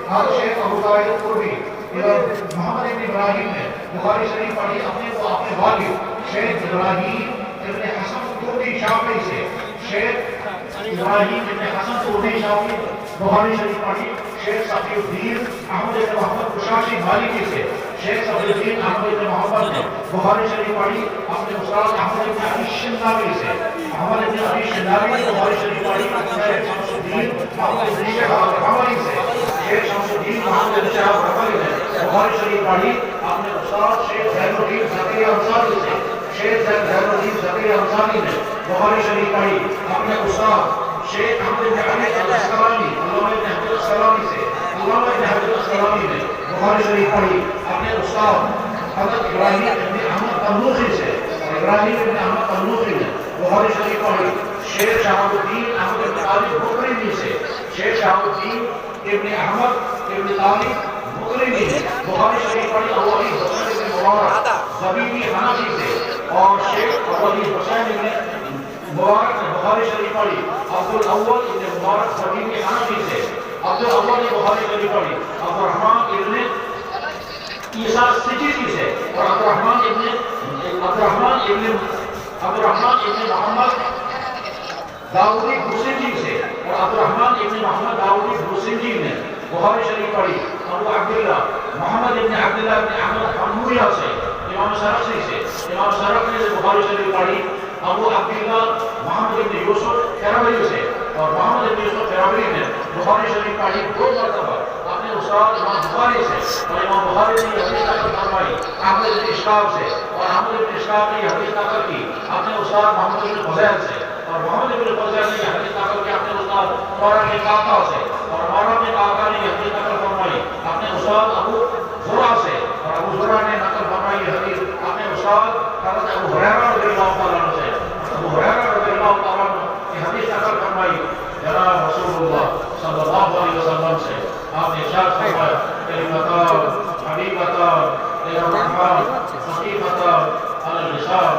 आज शेख अबू तालिब कुर्बी मोहम्मद इब्न इब्राहिम ने बुखारी शरीफ पढ़ी अपने को अपने वालिद शेख इब्राहिम इब्न हसन कुर्बी शाफी से शेख इब्राहिम इब्न हसन कुर्बी शाफी बुखारी शरीफ पढ़ी शेख सफीउद्दीन अहमद इब्न मोहम्मद कुशाशी मालिकी से शेख सफीउद्दीन अहमद इब्न मोहम्मद ने बुखारी शरीफ पढ़ी अपने उस्ताद अहमद इब्न अली शिंदावी से अहमद इब्न अली शिंदावी ने बुखारी शरीफ पढ़ी शेख शमसुद्दीन अहमद इब्न शहाब रहमानी से शेख शमसुद्दीन अहमद इब्न शहाब रहमानी ने बुखारी शरीफ पढ़ी अपने उस्ताद शेख ज़ैनुद्दीन ज़कीया अंसारी से शेख ज़ैनुद्दीन ज़कीया अंसारी ने बुखारी शरीफ पढ़ी अपने उस्ताद शेख अहमद इब्न अली अल-अस्क़लानी अल्लामा इब्न हजर अस्क़लानी से अल्लामा इब्न हजर अस्क़लानी ने बुखारी शरीफ पढ़ी अपने उस्ताद हज़रत इब्राहिम इब्न अहमद तन्नूखी से इब्राहिम इब्न अहमद तन्नूखी ने बुखारी शरीफ पढ़ी शेख शहाबुद्दीन अहमद इब्न तालिब मुकरिमी से शेख शहाबुद्दीन इब्न अहमद इब्न तालिब मुकरिमी ने बुखारी शरीफ पढ़ी अवली हुसैन इब्न मुबारक ज़बीबी हनफी से और शेख अवली हुसैन इब्न मुबारक ने बुखारी शरीफ पढ़ी अब्दुल अव्वल इब्न मुबारक ज़बीबी हनफी से अब्दुल अव्वल ने बुखारी शरीफ पढ़ी अब्दुर्रहमान इब्न ईसा सिजिदी से और अब्दुर्रहमान इब्न मोहम्मद दाऊदी बुसिंजी से और अब्दुर्रहमान इब्न मोहम्मद दाऊदी बुसिंजी ने बुखारी शरीफ पढ़ी अबू अब्दुल्लाह मोहम्मद इब्न अब्दुल्लाह इब्न अहमद हम्मुया से इमाम सरखसी से इमाम सरखसी ने बुखारी शरीफ पढ़ी अबू अब्दुल्लाह मोहम्मद इब्न यूसुफ फेरावरी से और मोहम्मद इब्न यूसुफ फेरावरी ने बुखारी शरीफ पढ़ी 2 मरतबा अपने उस्ताद इमाम बुखारी से और इमाम बुखारी ने हदीस नकल फरमाई अहमद इब्न इश्काब से और अहमद इब्न इश्काब ने हदीस नकल की अपने उस्ताद मोहम्मद इब्न फज़ैल से और मोहम्मद इब्न फज़ैल ने हदीस नकल की अपने उस्ताद मौला इब्न काका से और मौला इब्न काका ने हदीस नकल फरमाई अपने उस्ताद अबू ज़ुरा से और अबू ज़ुरा ने नकल फरमाई हदीस अपने उस्ताद हज़रत अबू हुरैरा रज़ियल्लाहु तआला अन्हु से अबू हुरैरा रज़ियल्लाहु तआला अन्हु की हदीस नकल फरमाई जनाब रसूलुल्लाह सल्लल्लाहु अलैहि वसल्लम से आपने इरशाद फरमाया कलिमतान हबीबतान इला रहमान खफीफतान अलल लिसान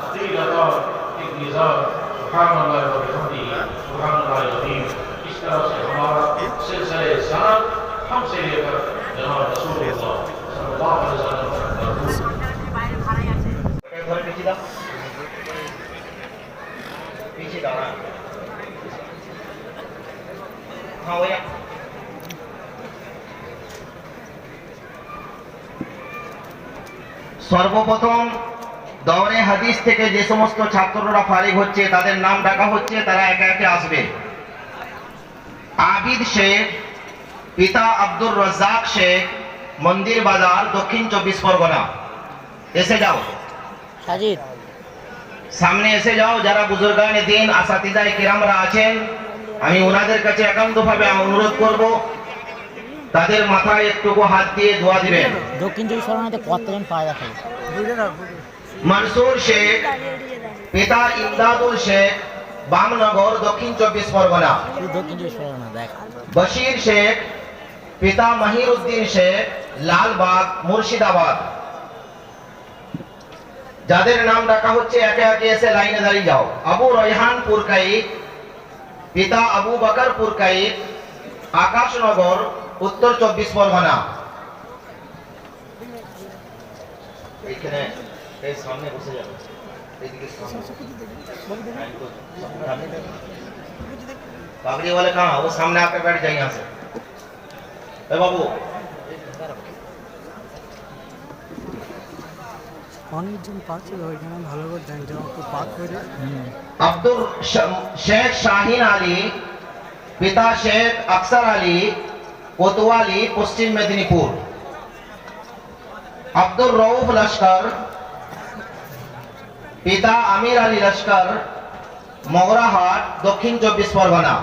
थक़ीलतान फिल मीज़ान सुब्हानल्लाह व बिहम्दिही सुब्हानल्लाहिल अज़ीम। इस तरह से हमारा सिलसिले सनद हमसे लेकर जनाब रसूलुल्लाह सल्लल्लाहु अलैहि वसल्लम पीछे जाना हाँ भैया সর্বপ্রথম দৌরে হাদিস থেকে যে সমস্ত ছাত্ররা ফারিগ হচ্ছে তাদের নাম ডাকা হচ্ছে, তারা একে একে আসবে। আবিদ শেখ, পিতা আব্দুর রাজ্জাক শেখ, মন্দির বাজার, দক্ষিণ 24 পরগনা। এসে যাও, সাজিদ সামনে এসে যাও। যারা বুজুর্গানে দিন আসাতিজায়ে কিরামরা আছেন, আমি ওনাদের কাছে একান্তভাবে অনুরোধ করব তাদের মাথায় একটুকু হাত দিয়ে দোয়া দিবেন। দক্ষিণ 24 পরগনাতে কতজন পাওয়া যাবে? মনসুর শেখ, পিতা ইমদাদুল শেখ, বামনগর, দক্ষিণ 24 পরগনা। দক্ষিণ 24 পরগনা দেখ। বশির শেখ, পিতা মহিরউদ্দিন শেখ, লালবাগ, মুর্শিদাবাদ। যাদের নাম ডাকা হচ্ছে একে একে এসে লাইনে দাঁড়িয়ে যাও। আবু রায়হান পুরকাইত, পিতা আবু বকর পুরকাইত, আকাশনগর, উত্তর 24 পরগনা। এইখানে এই সামনে বসে যাবে, এইদিকে সামনে पागड़ी वाले कहाँ? वो सामने आकर बैठ जाए यहाँ से। ए बाबू, अब्दुल शेख शाहीन आली, पिता शेख अक्सर आली, कोतवाली, पश्चिम मेदिनीपुर। अब्दुल रऊफ लश्कर, पिता आमिर आली लश्कर, मोगराहाट, दक्षिण 24 परगना।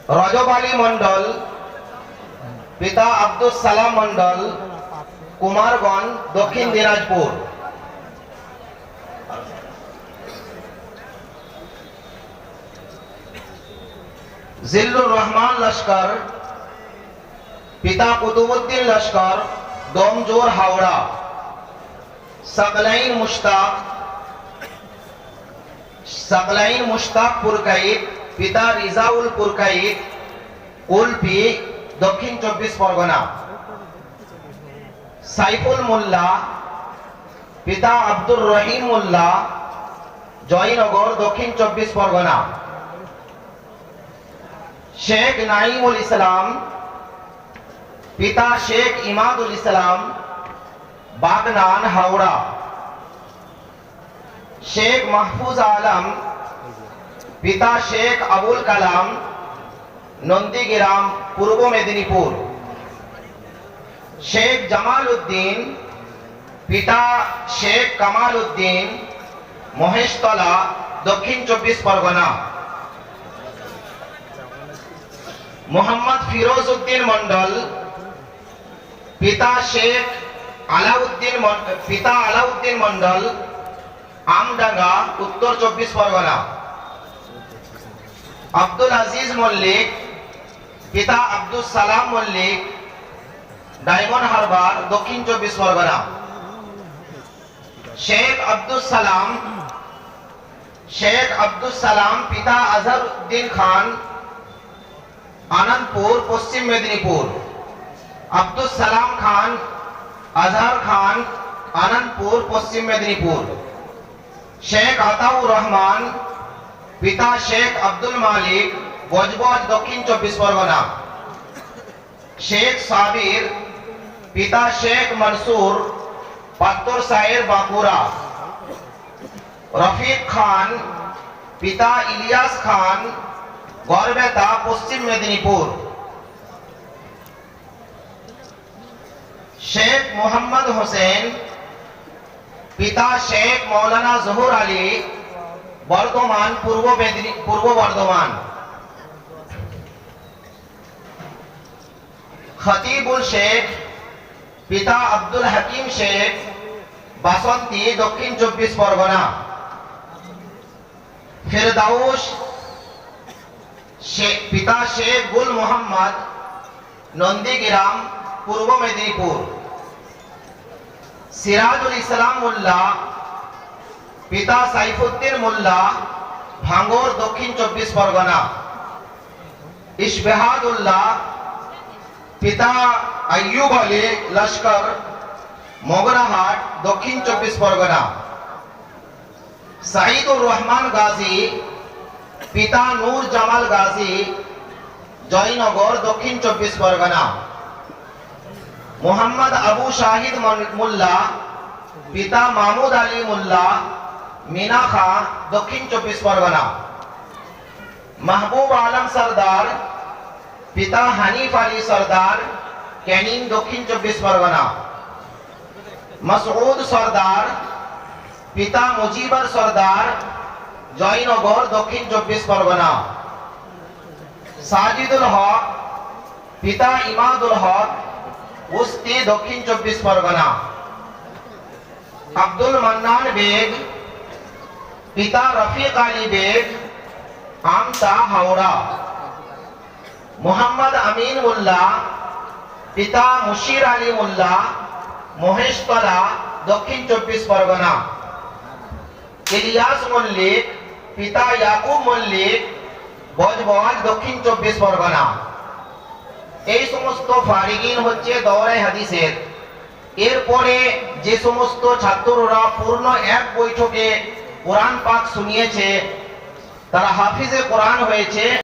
रजब आली मंडल, पिता अब्दुल सलाम मंडल, कुमारगंज, दक्षिण दिनाजपुर। जिल्लुर रहमान लश्कर, पिता कुतुबुद्दीन लश्कर, डोमजोर, हावड़ा। सकलैन मुश्ताक, सकलाइन मुश्ताक पुरकाइत पिता रिजाउल पुरकाइत कुलपी दक्षिण 24 परगना साइफुल मोल्ला पिता अब्दुर रहीम मोल्ला जयनगर दक्षिण 24 परगना शेख नाइमुल इस्लाम पिता शेख इमादुल इस्लाम बागनान हावड़ा शेख महफूज आलम पिता शेख अबुल कलाम नंदीग्राम पूर्व मेदिनीपुर शेख जमालुद्दीन पिता शेख कमालुद्दीन महेशतला दक्षिण 24 परगना मोहम्मद फिरोजुद्दीन मंडल पिता शेख अलाउद्दीन मंडल आमडांगा उत्तर 24 परगना अब्दुल अजीज मल्लिक पिता अब्दुल सलाम मल्लिक डायमंड हार्बर दक्षिण 24 परगना शेख अब्दुल सलाम पिता अजहरुद्दीन खान आनंदपुर पश्चिम मेदिनीपुर अब्दुल सलाम खान अजहर खान आनंदपुर पश्चिम मेदिनीपुर शेख अताउर रहमान पिता शेख अब्दुल मालिक बजबज दक्षिण 24 परगना शेख साबिर पिता शेख मंसूर पात्तोर सायर बांकुड़ा रफीक खान पिता इलियास खान गौरबेता पश्चिम मेदिनीपुर शेख मोहम्मद हुसैन पिता शेख मौलाना जहुर अली बर्धमान पूर्व बर्धमान खतीबुल शेख पिता अब्दुल हकीम शेख बासंती दक्षिण 24 परगना फिरदाउस पिता शेख गुल मोहम्मद नंदीग्राम पूर्व मेदिनीपुर सिराजुल इस्लाम मुल्ला पिता साइफुद्दीन मुल्ला भांगोर दक्षिण 24 परगना इश्बहादुल्लाह पिता अय्यूब अली लश्कर मोगराहाट दक्षिण 24 परगना साइदुर रहमान गाजी पिता नूर जमाल गाजी जयनगर दक्षिण 24 परगना मोहम्मद अबू शाहिद मुल्ला पिता महमूद अली मुल्ला मीना खां दक्षिण 24 परगना महबूब आलम सरदार पिता हनीफ अली सरदार कैनिंग दक्षिण 24 परगना मसऊद सरदार पिता मुजीबर सरदार जयनगर दक्षिण 24 परगना साजिदुल हक पिता इमादुल हक उस्ती दक्षिण 24 परगना अब्दुल मन्नान बेग पिता रफीक अली बेग आमता हावड़ा मोहम्मद अमीन मुल्ला पिता मुशीर अली मुल्ला महेशतला दक्षिण 24 परगना इलियास मल्लिक पिता याकूब मल्लिक बजबज दक्षिण 24 परगना এই সমস্ত ফারিগিন হচ্ছে দওরায়ে হাদিসের। এরপরে যে সমস্ত ছাত্ররা পূর্ণ এক বৈঠকে কোরআন পাক শুনিয়েছে তারা হাফিজে কোরআন হয়েছে।